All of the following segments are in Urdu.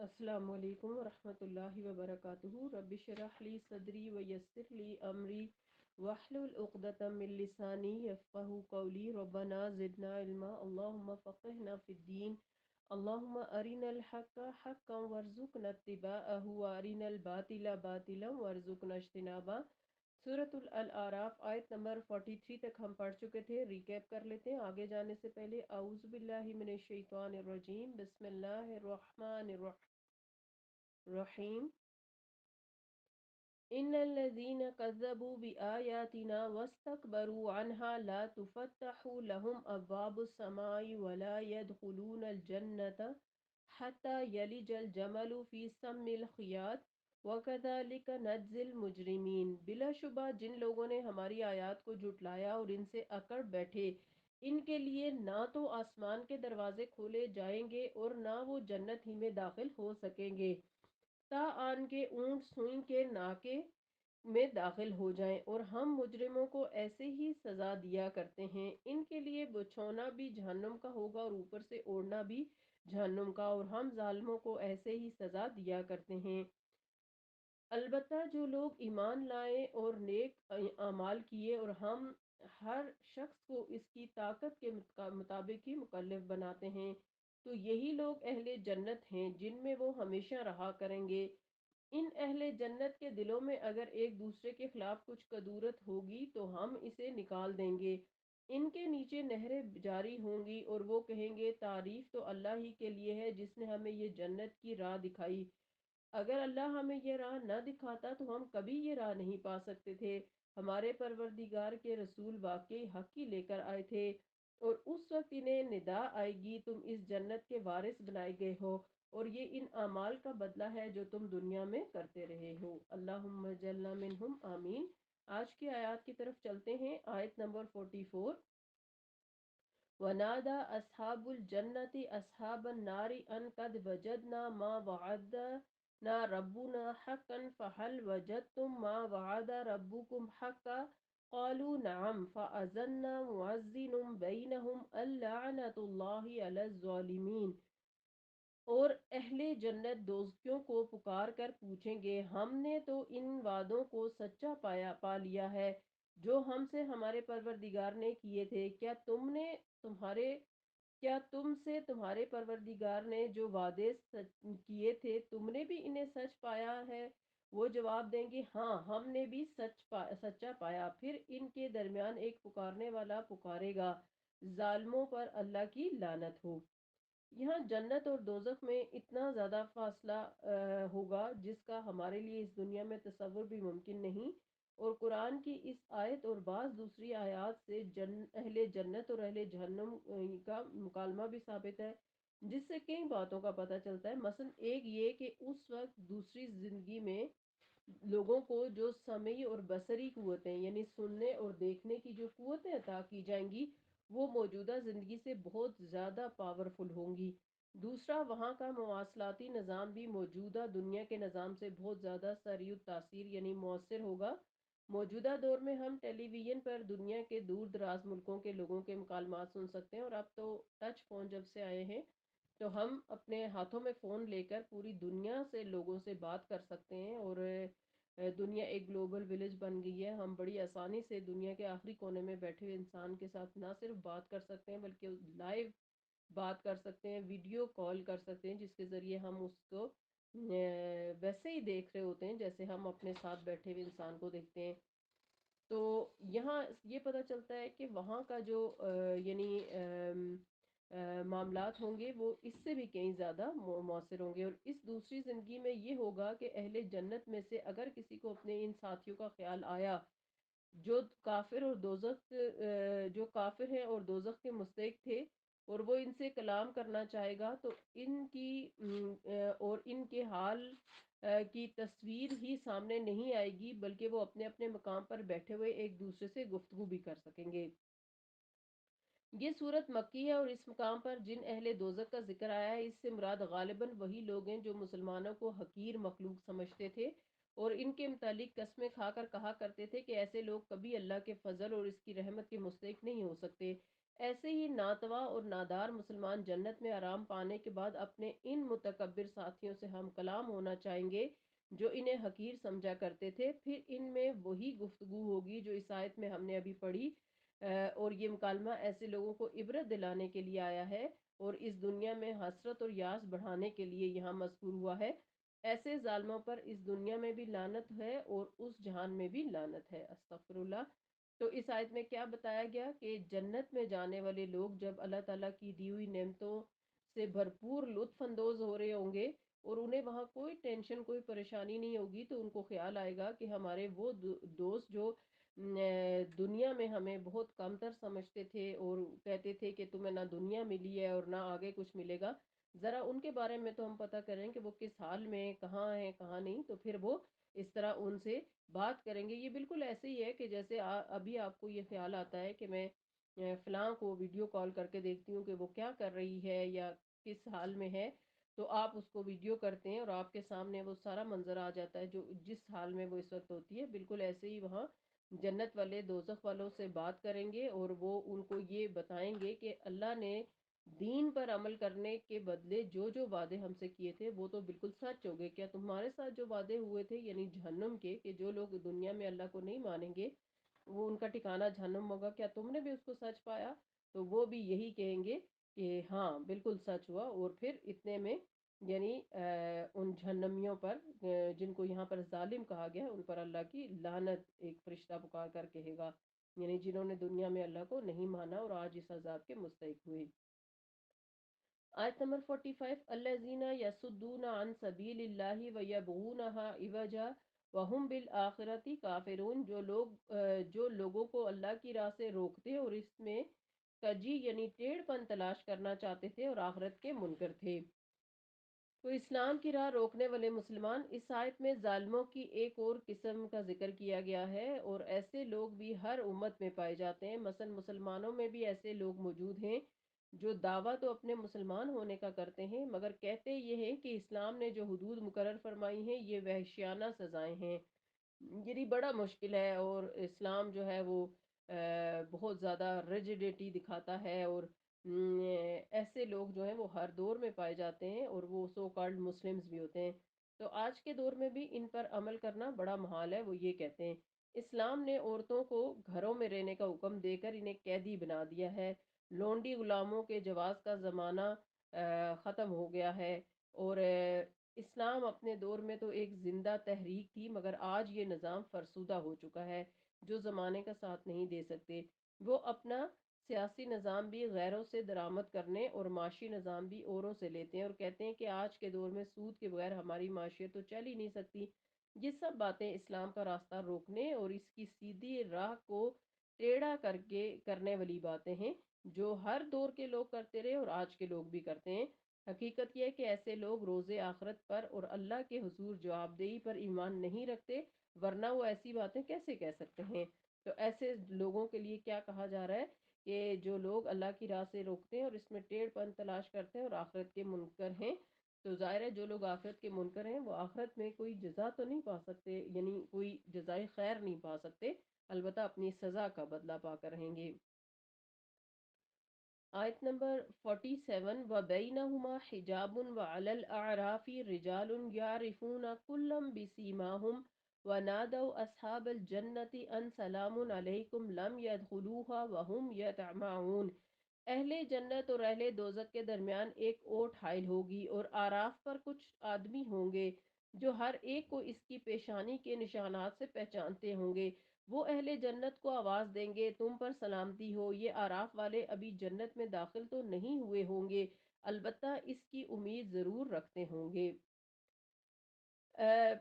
السلام علیکم ورحمۃ اللہ وبرکاتہ۔ رب اشرح لی صدری ویسر لی امری واحلل عقدۃ من لسانی یفقہوا قولی۔ ربنا زدنا علما، اللہم فقہنا فی الدین، اللہم ارنا الحق حقا وارزقنا اتباعہ وارنا الباطل باطلا وارزقنا اجتنابہ۔ سورۃ الاعراف آیت نمبر 43 تک ہم پڑھ چکے تھے، ریکیپ کر لیتے ہیں۔ آگے جانے سے پہلے اعوذ باللہ من الشیطان الرجیم، بسم اللہ الرحمن الرحیم۔ ان الذين كذبوا بآياتنا واستكبروا عنها لا تفتح لهم ابواب السماء ولا يدخلون الجنة حتى يلج الجمل في سم الخياط وكذلك نجزي المجرمين۔ بلا شبہ جن لوگوں نے ہماری آیات کو جھٹلایا اور ان سے اکڑ بیٹھے، ان کے لیے نہ تو آسمان کے دروازے کھولے جائیں گے اور نہ وہ جنت ہی میں داخل ہو سکیں گے تا آن کے اونٹ سوئیں کے ناکے میں داخل ہو جائیں، اور ہم مجرموں کو ایسے ہی سزا دیا کرتے ہیں۔ ان کے لیے بچھونا بھی جہنم کا ہوگا اور اوپر سے اوڑھنا بھی جہنم کا، اور ہم ظالموں کو ایسے ہی سزا دیا کرتے ہیں۔ البتہ جو لوگ ایمان لائے اور نیک اعمال کیے، اور ہم ہر شخص کو اس کی طاقت کے مطابق ہی مکلف بناتے ہیں، تو یہی لوگ اہل جنت ہیں جن میں وہ ہمیشہ رہا کریں گے۔ ان اہل جنت کے دلوں میں اگر ایک دوسرے کے خلاف کچھ کدورت ہوگی تو ہم اسے نکال دیں گے۔ ان کے نیچے نہریں جاری ہوں گی، اور وہ کہیں گے تعریف تو اللہ ہی کے لیے ہے جس نے ہمیں یہ جنت کی راہ دکھائی۔ اگر اللہ ہمیں یہ راہ نہ دکھاتا تو ہم کبھی یہ راہ نہیں پا سکتے تھے۔ ہمارے پروردگار کے رسول واقعی حق ہی لے کر آئے تھے، اور اس وقت انہیں ندا آئے گی تم اس جنت کے وارث بنائے گئے ہو، اور یہ ان اعمال کا بدلہ ہے جو تم دنیا میں کرتے رہے ہو۔ اللہم اجعلنا منہم، آمین۔ آج کی آیات کی طرف چلتے ہیں۔ آیت نمبر 44۔ وَنَادَى أَصْحَابُ الْجَنَّةِ أَصْحَابَ النَّارِ أَنْ قَدْ وَجَدْنَا مَا وَعَدَنَا رَبُّنَا حَقًّا فَهَلْ وَجَدْتُم مَّا وَعَدَ رَبُّكُمْ حَقًّا قَالُوا نَعَمْ فَأَذَّنَ مُؤَذِّنٌ بَيْنَهُمْ اللَّعْنَةُ اللَّهِ عَلَى الظَّالِمِينَ۔ اور اہل جنت دوزخیوں کو پکار کر پوچھیں گے، ہم نے تو ان وعدوں کو سچا پا لیا ہے جو ہم سے ہمارے پروردگار نے کیے تھے۔ کیا تم سے تمہارے پروردگار نے جو وعدے کیے تھے تم نے بھی انہیں سچ پایا ہے؟ وہ جواب دیں گے، ہاں ہم نے بھی سچا پایا۔ پھر ان کے درمیان ایک پکارنے والا پکارے گا، ظالموں پر اللہ کی لعنت ہو۔ یہاں جنت اور دوزخ میں اتنا زیادہ فاصلہ ہوگا جس کا ہمارے لیے اس دنیا میں تصور بھی ممکن نہیں، اور قرآن کی اس آیت اور بعض دوسری آیات سے اہل جنت اور اہل جہنم کا مکالمہ بھی ثابت ہے، جس سے کئی باتوں کا پتہ چلتا ہے۔ مثلا ایک یہ کہ اس وقت دوسری زندگی میں لوگوں کو جو سمعی اور بصری قوتیں، یعنی سننے اور دیکھنے کی جو قوتیں عطا کی جائیں گی، وہ موجودہ زندگی سے بہت زیادہ پاورفل ہوں گی۔ دوسرا، وہاں کا مواصلاتی نظام بھی موجودہ دنیا کے نظام سے بہت زیادہ سریع التاثیر یعنی مؤثر ہوگا۔ موجودہ دور میں ہم ٹیلی ویژن پر دنیا کے دور دراز ملکوں کے لوگوں کے مکالمات سن سکتے ہیں، اور اب تو ٹچ فون جب سے آئے ہیں تو ہم اپنے ہاتھوں میں فون لے کر پوری دنیا سے لوگوں سے بات کر سکتے ہیں، اور دنیا ایک گلوبل ولیج بن گئی ہے۔ ہم بڑی آسانی سے دنیا کے آخری کونے میں بیٹھے ہوئے انسان کے ساتھ نہ صرف بات کر سکتے ہیں بلکہ لائیو بات کر سکتے ہیں، ویڈیو کال کر سکتے ہیں، جس کے ذریعے ہم اس کو ویسے ہی دیکھ رہے ہوتے ہیں جیسے ہم اپنے ساتھ بیٹھے ہوئے انسان کو دیکھتے ہیں۔ تو یہاں یہ پتہ چلتا ہے کہ وہاں کا جو یعنی معاملات ہوں گے وہ اس سے بھی کہیں زیادہ مؤثر ہوں گے۔ اور اس دوسری زندگی میں یہ ہوگا کہ اہل جنت میں سے اگر کسی کو اپنے ان ساتھیوں کا خیال آیا جو جو کافر ہیں اور دوزخ کے مستحق تھے، اور وہ ان سے کلام کرنا چاہے گا، تو ان کی اور ان کے حال کی تصویر ہی سامنے نہیں آئے گی، بلکہ وہ اپنے اپنے مقام پر بیٹھے ہوئے ایک دوسرے سے گفتگو بھی کر سکیں گے۔ یہ صورت مکی ہے، اور اس مقام پر جن اہل دوزخ کا ذکر آیا ہے اس سے مراد غالباً وہی لوگ ہیں جو مسلمانوں کو حقیر مخلوق سمجھتے تھے، اور ان کے متعلق قسمیں کھا کر کہا کرتے تھے کہ ایسے لوگ کبھی اللہ کے فضل اور اس کی رحمت کے مستحق نہیں ہو سکتے۔ ایسے ہی ناتوا اور نادار مسلمان جنت میں آرام پانے کے بعد اپنے ان متکبر ساتھیوں سے ہم کلام ہونا چاہیں گے جو انہیں حقیر سمجھا کرتے تھے، پھر ان میں وہی گفتگو ہوگی جو اس آیت میں ہم نے ابھی پڑھی۔ اور یہ مکالمہ ایسے لوگوں کو عبرت دلانے کے لیے آیا ہے اور اس دنیا میں حسرت اور یاس بڑھانے کے لیے یہاں مذکور ہوا ہے۔ ایسے ظالموں پر اس دنیا میں بھی لعنت ہے اور اس جہان میں بھی لعنت ہے، استغفر اللہ۔ تو اس آیت میں کیا بتایا گیا کہ جنت میں جانے والے لوگ جب اللہ تعالیٰ کی دی ہوئی نعمتوں سے بھرپور لطف اندوز ہو رہے ہوں گے اور انہیں وہاں کوئی ٹینشن کوئی پریشانی نہیں ہوگی، تو ان کو خیال آئے گا کہ ہمارے وہ دوست جو دنیا میں ہمیں بہت کم تر سمجھتے تھے اور کہتے تھے کہ تمہیں نہ دنیا ملی ہے اور نہ آگے کچھ ملے گا، ذرا ان کے بارے میں تو ہم پتہ کریں کہ وہ کس حال میں کہاں ہیں کہاں نہیں، تو پھر وہ اس طرح ان سے بات کریں گے۔ یہ بالکل ایسے ہی ہے کہ جیسے ابھی آپ کو یہ خیال آتا ہے کہ میں فلاں کو ویڈیو کال کر کے دیکھتی ہوں کہ وہ کیا کر رہی ہے یا کس حال میں ہے، تو آپ اس کو ویڈیو کرتے ہیں اور آپ کے سامنے وہ سارا منظر آ جاتا ہے جو جس حال میں وہ اس وقت ہوتی ہے۔ بالکل ایسے ہی وہاں جنت والے دوزخ والوں سے بات کریں گے اور وہ ان کو یہ بتائیں گے کہ اللہ نے دین پر عمل کرنے کے بدلے جو جو وعدے ہم سے کیے تھے وہ تو بالکل سچ ہو گئے۔ کیا تمہارے ساتھ جو وعدے ہوئے تھے یعنی جہنم کے، کہ جو لوگ دنیا میں اللہ کو نہیں مانیں گے وہ ان کا ٹھکانہ جہنم ہوگا، کیا تم نے بھی اس کو سچ پایا؟ تو وہ بھی یہی کہیں گے کہ ہاں بالکل سچ ہوا، اور پھر اتنے میں یعنی ان جہنمیوں پر جن کو یہاں پر ظالم کہا گیا ان پر اللہ کی لعنت ایک فرشتہ پکار کر کہے گا، یعنی جنہوں نے دنیا میں اللہ کو نہیں مانا اور آج اس عذاب کے مستحق ہوئے۔ آیت نمبر 45، الذین یصدون عن سبیل اللہ ویبغونها عوجا وہم بالآخرۃ کافرون، جو لوگوں کو اللہ کی راہ سے روکتے اور اس میں کجی یعنی ٹیڑھ پن تلاش کرنا چاہتے تھے اور آخرت کے منکر تھے۔ تو اسلام کی راہ روکنے والے مسلمان، اس آیت میں ظالموں کی ایک اور قسم کا ذکر کیا گیا ہے، اور ایسے لوگ بھی ہر امت میں پائے جاتے ہیں۔ مثلا مسلمانوں میں بھی ایسے لوگ موجود ہیں جو دعویٰ تو اپنے مسلمان ہونے کا کرتے ہیں مگر کہتے یہ ہیں کہ اسلام نے جو حدود مقرر فرمائی ہیں یہ وحشیانہ سزائیں ہیں، یعنی بڑا مشکل ہے، اور اسلام جو ہے وہ بہت زیادہ ریجڈیٹی دکھاتا ہے، اور ایسے لوگ جو ہیں وہ ہر دور میں پائے جاتے ہیں اور وہ سو کالڈ مسلمز بھی ہوتے ہیں۔ تو آج کے دور میں بھی ان پر عمل کرنا بڑا محال ہے۔ وہ یہ کہتے ہیں اسلام نے عورتوں کو گھروں میں رہنے کا حکم دے کر انہیں قیدی بنا دیا ہے، لونڈی غلاموں کے جواز کا زمانہ ختم ہو گیا ہے، اور اسلام اپنے دور میں تو ایک زندہ تحریک تھی مگر آج یہ نظام فرسودہ ہو چکا ہے جو زمانے کا ساتھ نہیں دے سکتے۔ وہ اپنا سیاسی نظام بھی غیروں سے درآمد کرنے اور معاشی نظام بھی اوروں سے لیتے ہیں، اور کہتے ہیں کہ آج کے دور میں سود کے بغیر ہماری معاشیت تو چل ہی نہیں سکتی۔ یہ سب باتیں اسلام کا راستہ روکنے اور اس کی سیدھی راہ کو ٹیڑھا کر کے کرنے والی باتیں ہیں جو ہر دور کے لوگ کرتے رہے اور آج کے لوگ بھی کرتے ہیں۔ حقیقت یہ ہے کہ ایسے لوگ روز آخرت پر اور اللہ کے حضور جواب دہی پر ایمان نہیں رکھتے، ورنہ وہ ایسی باتیں کیسے کہہ سکتے ہیں؟ تو ایسے لوگوں کے لیے کیا کہا جا رہا ہے کہ جو لوگ اللہ کی راہ سے روکتے ہیں اور اس میں ٹیڑھ پن تلاش کرتے ہیں اور آخرت کے منکر ہیں، تو ظاہر ہے جو لوگ آخرت کے منکر ہیں وہ آخرت میں کوئی جزا تو نہیں پا سکتے، یعنی کوئی جزائے خیر نہیں پا سکتے، البتہ اپنی سزا کا بدلہ پا کر رہیں گے۔ آیت نمبر 47، وَبَيْنَهُمَا حِجَابٌ وَعَلَى الْأَعْرَافِ رِجَالٌ يَعْرِفُونَ كُلًّا بِسِيمَاهُمْ وَنَادَوْا أَصْحَابَ الْجَنَّةِ أَنْ سَلَامٌ عَلَيْكُمْ لَمْ يَدْخُلُوهَا وَهُمْ يَطْمَعُونَ۔ اہل جنت اور اہل دوزخ کے درمیان ایک اوٹ حائل ہوگی اور آراف پر کچھ آدمی ہوں گے جو ہر ایک کو اس کی پیشانی کے نشانات سے پہچانتے ہوں گے۔ وہ اہل جنت کو آواز دیں گے تم پر سلامتی ہو، یہ آراف والے ابھی جنت میں داخل تو نہیں ہوئے ہوں گے، البتہ اس کی امید ضرور رکھتے ہوں گے۔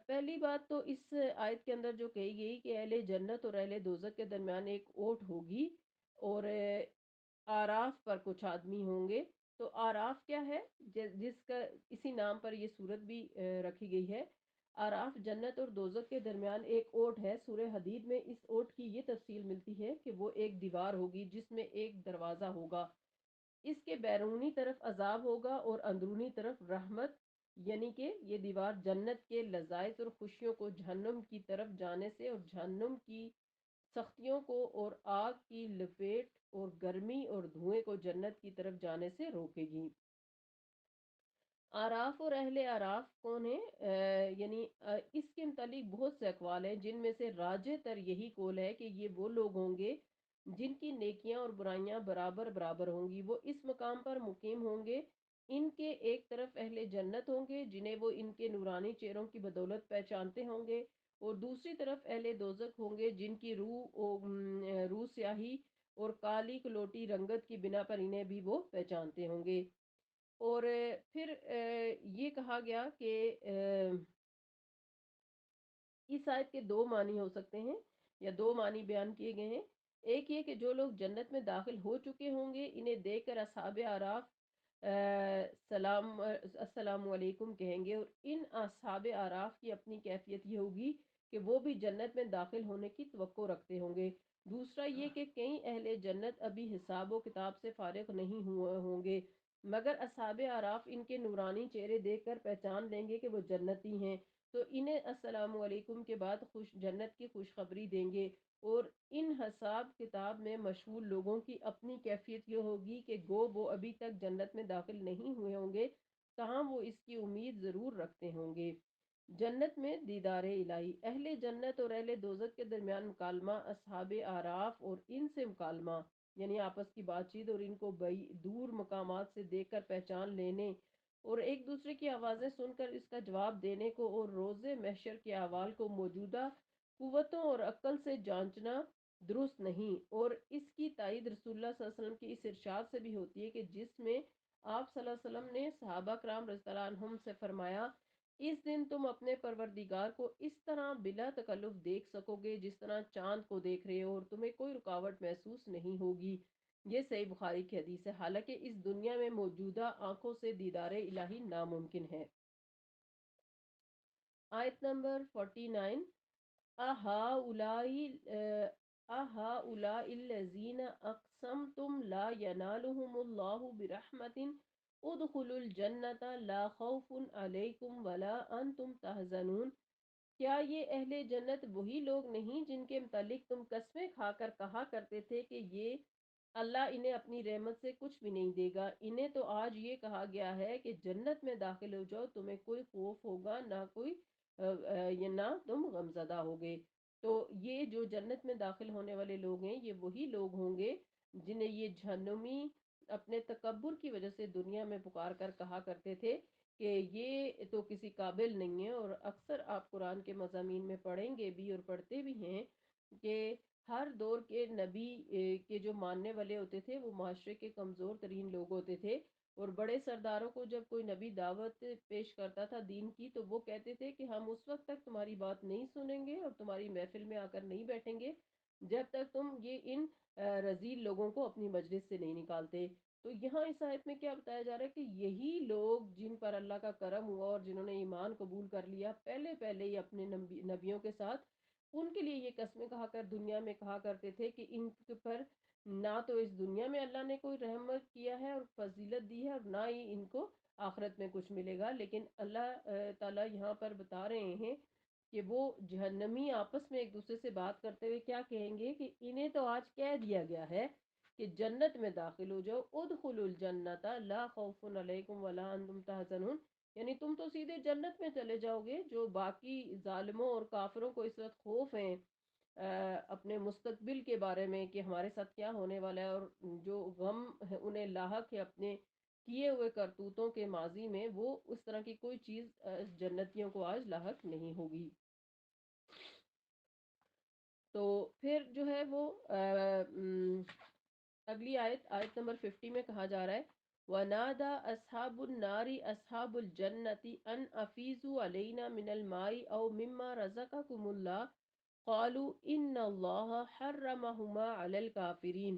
پہلی بات تو اس آیت کے اندر جو کہی گئی کہ اہل جنت اور اہل دوزخ کے درمیان ایک اوٹ ہوگی اور آراف پر کچھ آدمی ہوں گے، تو آراف کیا ہے؟ جس کا اسی نام پر یہ صورت بھی رکھی گئی ہے۔ آراف جنت اور دوزخ کے درمیان ایک اوٹ ہے۔ سورہ حدید میں اس اوٹ کی یہ تفصیل ملتی ہے کہ وہ ایک دیوار ہوگی جس میں ایک دروازہ ہوگا، اس کے بیرونی طرف عذاب ہوگا اور اندرونی طرف رحمت، یعنی کہ یہ دیوار جنت کے لذائذ اور خوشیوں کو جہنم کی طرف جانے سے اور جہنم کی سختیوں کو اور آگ کی لپیٹ اور گرمی اور دھوئیں کو جنت کی طرف جانے سے روکے گی۔ آراف اور اہل آراف کون ہیں؟ یعنی اس کے متعلق بہت سے اقوال ہیں، جن میں سے راجح تر یہی قول ہے کہ یہ وہ لوگ ہوں گے جن کی نیکیاں اور برائیاں برابر برابر ہوں گی، وہ اس مقام پر مقیم ہوں گے۔ ان کے ایک طرف اہل جنت ہوں گے جنہیں وہ ان کے نورانی چہروں کی بدولت پہچانتے ہوں گے، اور دوسری طرف اہل دوزخ ہوں گے جن کی روح سیاہی اور کالی کلوٹی رنگت کی بنا پر انہیں بھی وہ پہچانتے ہوں گے۔ اور پھر یہ کہا گیا کہ اس آیت کے دو معنی ہو سکتے ہیں، یا دو معنی بیان کیے گئے ہیں۔ ایک یہ کہ جو لوگ جنت میں داخل ہو چکے ہوں گے انہیں دیکھ کر اصحاب آراف السلام علیکم کہیں گے، اور ان اصحاب آراف کی اپنی کیفیت یہ ہوگی کہ وہ بھی جنت میں داخل ہونے کی توقع رکھتے ہوں گے۔ دوسرا یہ کہ کئی اہل جنت ابھی حساب و کتاب سے فارغ نہیں ہوئے ہوں گے، مگر اصحاب آراف ان کے نورانی چہرے دیکھ کر پہچان لیں گے کہ وہ جنتی ہیں، تو انہیں السلام علیکم کے بعد جنت کی خوشخبری دیں گے۔ اور ان حساب کتاب میں مشغول لوگوں کی اپنی کیفیت یہ ہوگی کہ گو وہ ابھی تک جنت میں داخل نہیں ہوئے ہوں گے، تاہم وہ اس کی امید ضرور رکھتے ہوں گے۔ جنت میں دیدار الہی، اہل جنت اور اہل دوزخ کے درمیان مکالمہ، اصحاب آراف اور ان سے مکالمہ، یعنی آپس کی بات چیت اور ان کو دور مقامات سے دیکھ کر پہچان لینے اور ایک دوسرے کی آوازیں سن کر اس کا جواب دینے کو، اور روز محشر کے احوال کو موجودہ قوتوں اور عقل سے جانچنا درست نہیں۔ اور اس کی تائید رسول اللہ صلی اللہ علیہ وسلم کی اس ارشاد سے بھی ہوتی ہے کہ جس میں آپ صلی اللہ علیہ وسلم نے صحابہ کرام رضی اللہ عنہم سے فرمایا، اس دن تم اپنے پروردگار کو اس طرح بلا تکلف دیکھ سکو گے جس طرح چاند کو دیکھ رہے ہو، اور تمہیں کوئی رکاوٹ محسوس نہیں ہوگی۔ یہ صحیح بخاری کی حدیث ہے، حالانکہ اس دنیا میں موجودہ آنکھوں سے دیدار الہی ناممکن ہے۔ آیت نمبر 49، أَهَٰؤُلَاءِ الَّذِينَ أَقْسَمْتُمْ لَا يَنَالُهُمُ اللَّهُ بِرَحْمَةٍ ادْخُلُوا الْجَنَّةَ لَا خَوْفٌ عَلَيْكُمْ وَلَا أَنْتُمْ تَحْزَنُونَ۔ کیا یہ اہل جنت وہی لوگ نہیں جن کے متعلق تم قسمیں کھا کر کہا کرتے تھے کہ یہ اللہ انہیں اپنی رحمت سے کچھ بھی نہیں دے گا؟ انہیں تو آج یہ کہا گیا ہے کہ جنت میں داخل ہو جاؤ، تمہیں کوئی خوف ہوگا نہ کوئی یہ نہ تم غمزدہ ہوگے۔ تو یہ جو جنت میں داخل ہونے والے لوگ ہیں یہ وہی لوگ ہوں گے جنہیں یہ جہنمی اپنے تکبر کی وجہ سے دنیا میں پکار کر کہا کرتے تھے کہ یہ تو کسی قابل نہیں ہے۔ اور اکثر آپ قرآن کے مضامین میں پڑھیں گے بھی اور پڑھتے بھی ہیں کہ ہر دور کے نبی کے جو ماننے والے ہوتے تھے وہ معاشرے کے کمزور ترین لوگ ہوتے تھے، اور بڑے سرداروں کو جب کوئی نبی دعوت پیش کرتا تھا دین کی تو وہ کہتے تھے کہ ہم اس وقت تک تمہاری بات نہیں سنیں گے اور تمہاری محفل میں آ کر نہیں بیٹھیں گے جب تک تم یہ ان رذیل لوگوں کو اپنی مجلس سے نہیں نکالتے۔ تو یہاں اس آیت میں کیا بتایا جا رہا ہے کہ یہی لوگ جن پر اللہ کا کرم ہوا اور جنہوں نے ایمان قبول کر لیا پہلے پہلے ہی اپنے نبیوں کے ساتھ، ان کے لیے یہ قسمیں کہا کر دنیا میں کہا کرتے تھے کہ ان پر نہ تو اس دنیا میں اللہ نے کوئی رحمت کیا ہے اور فضیلت دی ہے، اور نہ ہی ان کو آخرت میں کچھ ملے گا۔ لیکن اللہ تعالیٰ یہاں پر بتا رہے ہیں کہ وہ جہنمی آپس میں ایک دوسرے سے بات کرتے ہوئے کیا کہیں گے کہ انہیں تو آج کہہ دیا گیا ہے کہ جنت میں داخل ہو جاؤ، ادخلوا الجنت لا خوف علیکم ولا انتم تحزنون، یعنی تم تو سیدھے جنت میں چلے جاؤ گے۔ جو باقی ظالموں اور کافروں کو اس وقت خوف ہیں اپنے مستقبل کے بارے میں کہ ہمارے ساتھ کیا ہونے والا ہے، اور جو غم ہے انہیں لاحق ہے اپنے کیے ہوئے کرتوتوں کے ماضی میں، وہ اس طرح کی کوئی چیز جنتیوں کو آج لاحق نہیں ہوگی۔ تو پھر جو ہے وہ اگلی آیت نمبر 50 میں کہا جا رہا ہے وَنَادَى أَصْحَابُ النَّارِ أَصْحَابَ الْجَنَّةِ أَنْ أَفِيضُوا عَلَيْنَا مِنَ الْمَاءِ أَوْ مِمَّا رَزَقَكُمُ اللَّهُ قَالُوا إِنَّ اللَّهَ حَرَّمَهُمَا عَلَى الْكَافِرِينَ۔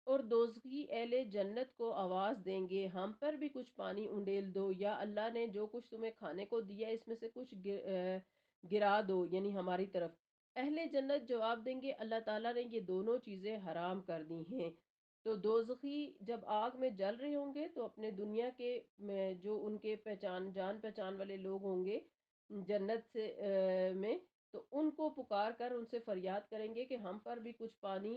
اور دوزخی اہل جنت کو آواز دیں گے ہم پر بھی کچھ پانی انڈیل دو، یا اللہ نے جو کچھ تمہیں کھانے کو دیا اس میں سے کچھ گرا دو، یعنی ہماری طرف۔ اہل جنت جواب دیں گے اللہ تعالیٰ نے یہ دونوں چیزیں حرام کر دی ہیں۔ تو دوزخی جب آگ میں جل رہے ہوں گے تو اپنے دنیا کے جو ان کے جان پہچان والے لوگ ہوں گے جنت سے میں، تو ان کو پکار کر ان سے فریاد کریں گے کہ ہم پر بھی کچھ پانی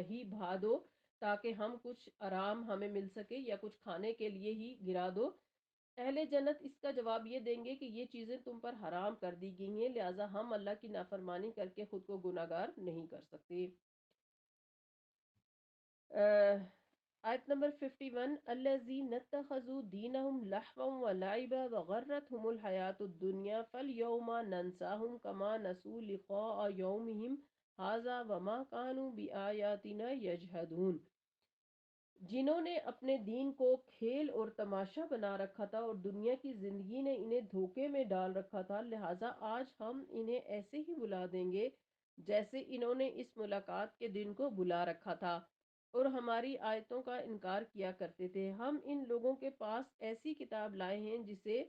ہی بہا دو، تاکہ ہم کچھ آرام ہمیں مل سکے، یا کچھ کھانے کے لیے ہی گرا دو۔ اہل جنت اس کا جواب یہ دیں گے کہ یہ چیزیں تم پر حرام کر دی گئی ہیں، لہٰذا ہم اللہ کی نافرمانی کر کے خود کو گناہگار نہیں کر سکتے۔ آیت نمبر 51، الذین اتخذوا دینہم لہوا ولعبا وغرتہم الحیاۃ الدنیا فالیوم ننساہم کما نسوا لقاء یومہم ھذا وما کانوا بآیاتنا یجحدون۔ جنہوں نے اپنے دین کو کھیل اور تماشا بنا رکھا تھا اور دنیا کی زندگی نے انہیں دھوکے میں ڈال رکھا تھا، لہٰذا آج ہم انہیں ایسے ہی بلا دیں گے جیسے انہوں نے اس ملاقات کے دن کو بلا رکھا تھا، اور ہماری آیتوں کا انکار کیا کرتے تھے۔ ہم ان لوگوں کے پاس ایسی کتاب لائے ہیں جسے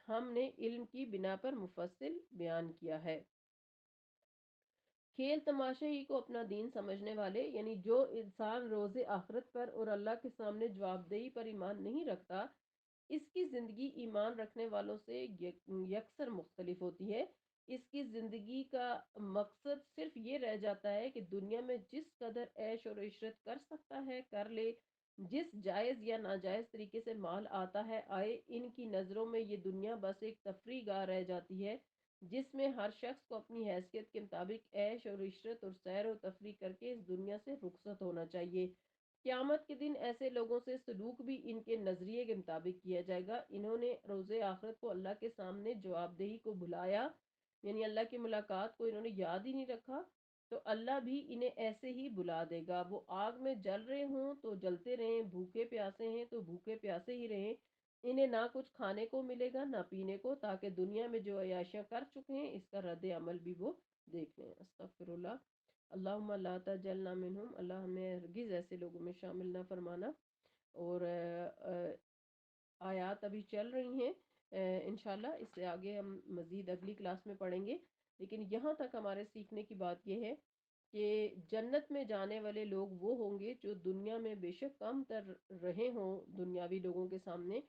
ہم نے علم کی بنا پر مفصل بیان کیا ہے۔ کھیل تماشے ہی کو اپنا دین سمجھنے والے، یعنی جو انسان روز آخرت پر اور اللہ کے سامنے جواب دہی پر ایمان نہیں رکھتا، اس کی زندگی ایمان رکھنے والوں سے یکسر مختلف ہوتی ہے۔ اس کی زندگی کا مقصد صرف یہ رہ جاتا ہے کہ دنیا میں جس قدر عیش اور عشرت کر سکتا ہے کر لے، جس جائز یا ناجائز طریقے سے مال آتا ہے آئے۔ ان کی نظروں میں یہ دنیا بس ایک تفریح گاہ رہ جاتی ہے، جس میں ہر شخص کو اپنی حیثیت کے مطابق عیش اور عشرت اور سیر و تفریح کر کے اس دنیا سے رخصت ہونا چاہیے۔ قیامت کے دن ایسے لوگوں سے سلوک بھی ان کے نظریے کے مطابق کیا جائے گا۔ انہوں نے روز آخرت کو اللہ کے سامنے جواب دہی کو بھلایا، یعنی اللہ کی ملاقات کو انہوں نے یاد ہی نہیں رکھا، تو اللہ بھی انہیں ایسے ہی بلا دے گا۔ وہ آگ میں جل رہے ہوں تو جلتے رہیں، بھوکے پیاسے ہیں تو بھوکے پیاسے ہی رہیں، انہیں نہ کچھ کھانے کو ملے گا نہ پینے کو، تاکہ دنیا میں جو عیاشیاں کر چکے ہیں اس کا رد عمل بھی وہ دیکھ لیں۔ استغفر اللہ۔ اللہم لا تجعلنا منہم، اللہ ہمیں ہرگز ایسے لوگوں میں شامل نہ فرمانا۔ اور آیات ابھی چل رہی ہیں، انشاءاللہ اس سے آگے ہم مزید اگلی کلاس میں پڑھیں گے، لیکن یہاں تک ہمارے سیکھنے کی بات یہ ہے کہ جنت میں جانے والے لوگ وہ ہوں گے جو دنیا میں بے شک کم تر رہے ہوں دنیاوی لوگوں کے سامنے،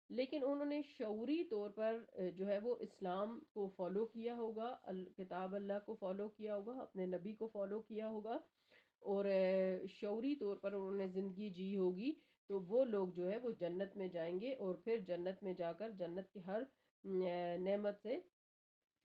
لیکن انہوں نے شعوری طور پر جو ہے وہ اسلام کو فالو کیا ہوگا، کتاب اللہ کو فالو کیا ہوگا، اپنے نبی کو فالو کیا ہوگا، اور شعوری طور پر انہوں نے زندگی جی ہوگی، تو وہ لوگ جو ہے وہ جنت میں جائیں گے، اور پھر جنت میں جا کر جنت کی ہر نعمت سے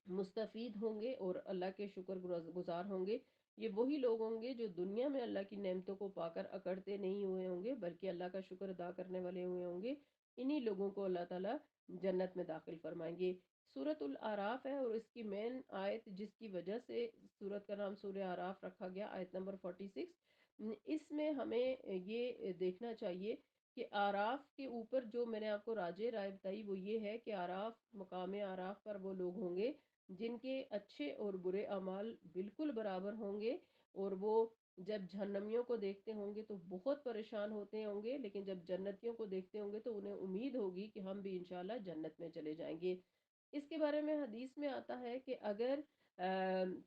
مستفید ہوں گے اور اللہ کے شکر گزار ہوں گے۔ یہ وہی لوگ ہوں گے جو دنیا میں اللہ کی نعمتوں کو پا کر اکڑتے نہیں ہوئے ہوں گے، بلکہ اللہ کا شکر ادا کرنے والے ہوئے ہوں گے۔ انہی لوگوں کو اللہ تعالیٰ جنت میں داخل فرمائیں گے۔ سورۃ الاعراف ہے، اور اس کی مین آیت جس کی وجہ سے سورت کا نام سورہ اعراف رکھا گیا، آیت نمبر 46، اس میں ہمیں یہ دیکھنا چاہیے کہ اعراف کے اوپر جو میں نے آپ کو راجع رائے بتائی وہ یہ ہے کہ اعراف، مقام اعراف پر وہ لوگ ہوں گے جن کے اچھے اور برے اعمال بالکل برابر ہوں گے، اور وہ جب جہنمیوں کو دیکھتے ہوں گے تو بہت پریشان ہوتے ہوں گے، لیکن جب جنتیوں کو دیکھتے ہوں گے تو انہیں امید ہوگی کہ ہم بھی انشاءاللہ جنت میں چلے جائیں گے۔ اس کے بارے میں حدیث میں آتا ہے کہ اگر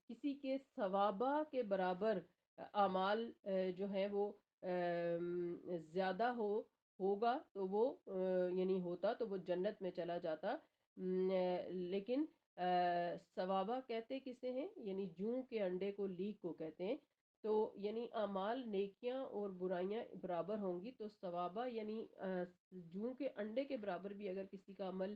کسی کے ثوابہ کے برابر اعمال جو ہیں وہ زیادہ ہوگا تو وہ یعنی ہوتا تو وہ جنت میں چلا جاتا، لیکن ثوابہ کہتے کسے ہیں؟ یعنی جوں کے انڈے کو لیگ کو کہتے ہیں۔ تو یعنی اعمال، نیکیاں اور برائیاں برابر ہوں گی، تو ثوابہ یعنی جوں کے انڈے کے برابر بھی اگر کسی کا عمل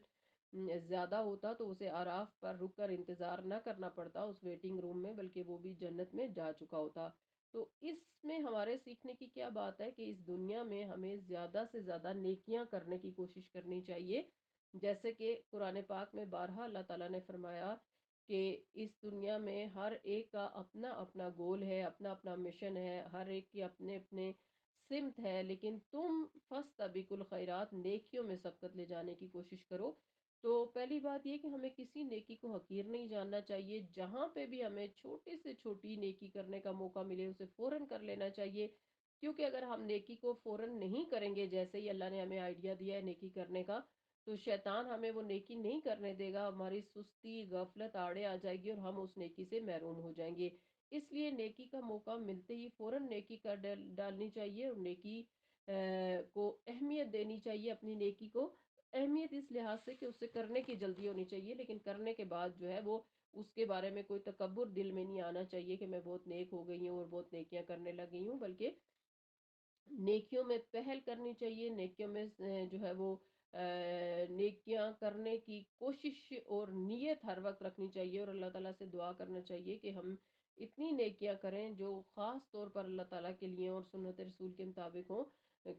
زیادہ ہوتا تو اسے اعراف پر رک کر انتظار نہ کرنا پڑتا اس ویٹنگ روم میں، بلکہ وہ بھی جنت میں جا چکا ہوتا۔ تو اس میں ہمارے سیکھنے کی کیا بات ہے کہ اس دنیا میں ہمیں زیادہ سے زیادہ نیکیاں کرنے کی کوشش کرنی چاہیے، جیسے کہ قرآن پاک میں بارہا اللہ تعالیٰ نے فرمایا کہ اس دنیا میں ہر ایک کا اپنا اپنا گول ہے، اپنا اپنا مشن ہے، ہر ایک کی اپنے اپنے سمت ہے، لیکن تم فاستبقوا الخیرات، نیکیوں میں سبقت لے جانے کی کوشش کرو۔ تو پہلی بات یہ کہ ہمیں کسی نیکی کو حقیر نہیں جاننا چاہیے، جہاں پہ بھی ہمیں چھوٹے سے چھوٹی نیکی کرنے کا موقع ملے اسے فوراً کر لینا چاہیے، کیونکہ اگر ہم نیکی کو فوراً نہیں کریں گے، جیسے ہی اللہ نے ہمیں آئیڈیا دیا ہے نیکی کرنے کا، تو شیطان ہمیں وہ نیکی نہیں کرنے دے گا، ہماری سستی غفلت آڑے آ جائے گی اور ہم اس نیکی سے محروم ہو جائیں گے۔ اس لیے نیکی کا موقع ملتے ہی فوراً نیکی کر ڈالنی چاہیے، اور نیکی کو اہمیت دینی چاہیے، اپنی نیکی کو اہمیت اس لحاظ سے کہ اسے کرنے کی جلدی ہونی چاہیے، لیکن کرنے کے بعد جو ہے وہ اس کے بارے میں کوئی تکبر دل میں نہیں آنا چاہیے کہ میں بہت نیک ہو گئی ہوں اور بہت نیکیاں کرنے لگی ہوں، بلکہ نیکیوں میں پہل کرنی چاہیے، نیکیوں میں جو ہے وہ نیکیاں کرنے کی کوشش اور نیت ہر وقت رکھنی چاہیے، اور اللہ تعالیٰ سے دعا کرنا چاہیے کہ ہم اتنی نیکیاں کریں جو خاص طور پر اللہ تعالیٰ کے لیے اور سنت رسول کے مطابق ہوں،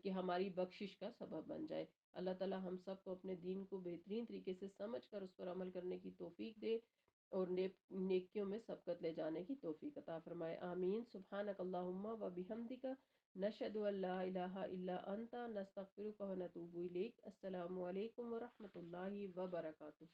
کہ ہماری بخشش کا سبب بن جائے۔ اللہ تعالیٰ ہم سب کو اپنے دین کو بہترین طریقے سے سمجھ کر اس پر عمل کرنے کی توفیق دے، اور نیکیوں میں سبقت لے جانے کی توفیق عطا فرمائے، آمین۔ سبحانک اللہم و بحمدک، نشہد ان لا الہ الا انت، نستغفرک و نتوب الیک۔ السلام علیکم ورحمۃ اللہ وبرکاتہ۔